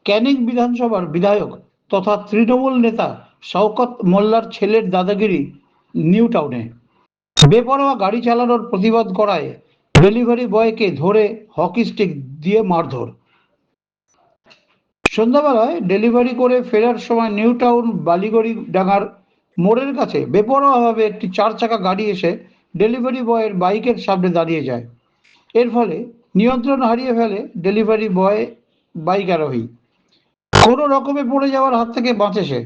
ক্যানিং বিধানসভার বিধায়ক তথা তৃণমূল নেতা শওকত মোল্লার ছেলের দাদাগিরি নিউ টাউনে। বেপরোয়া গাড়ি চালানোর প্রতিবাদ করায় ডেলিভারি বয়কে ধরে হকি স্টিক দিয়ে মারধর। সন্ধ্যাবেলায় ডেলিভারি করে ফেরার সময় নিউ টাউন বালিগড়ি ডাঙ্গার মোড়ের কাছে বেপরোয়াভাবে একটি 4 চাকা গাড়ি এসে ডেলিভারি বয়ের বাইকের সামনে দাঁড়িয়ে যায়। এর ফলে নিয়ন্ত্রণ হারিয়ে ফেলে ডেলিভারি বয় বাইক আরোহী। কোনো রকমে পড়ে যাওয়ার হাত থেকে বাঁচে সে।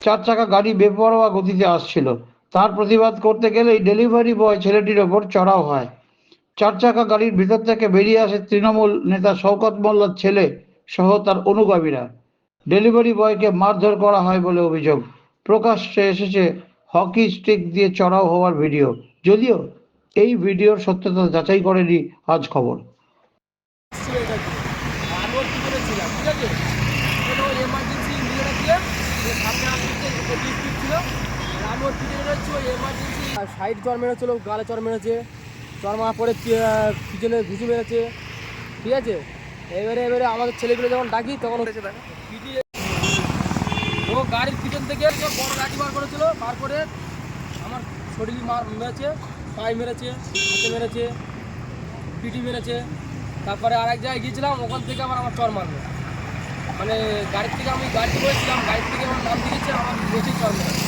4 চাকা গাড়ি বেপরোয়া গতিতে আসছিল। তার প্রতিবাদ করতে গেলেই ডেলিভারি বয় ছেলেটির ওপর চড়াও হয়। 4 চাকা গাড়ির ভিতর থেকে বেরিয়ে আসে তৃণমূল নেতা শওকত মোল্লার ছেলে সহ তার অনুগামীরা। ডেলিভারি বয়কে মারধর করা হয় বলে অভিযোগ। প্রকাশ্যে এসেছে হকি স্টিক দিয়ে চড়াও হওয়ার ভিডিও। যদিও এই ভিডিওর সত্যতা যাচাই করেনি আজ খবর। সাইড চর মেরেছিল, গালে চর মেরেছে, চর মারা পরে পিছনে ঘুষি মেরেছে। ঠিক আছে, এবারে আমাদের ছেলেগুলো যখন ডাকি তখন ও গাড়ির পিছন থেকে বড় লাঠি বার করেছিল, বার করে আমার শরীর মেরেছে, পায়ে মেরেছে, হাতে মেরেছে, পিটি মেরেছে। তারপরে আরেক জায়গায় গিয়েছিলাম, ওখান থেকে আমার চর মারলো। মানে গাড়ির থেকে আমি গাড়িতে বসেছিলাম, গাড়ির থেকে আমার নাম দিয়েছে, আমার বেশি চর মেরেছে।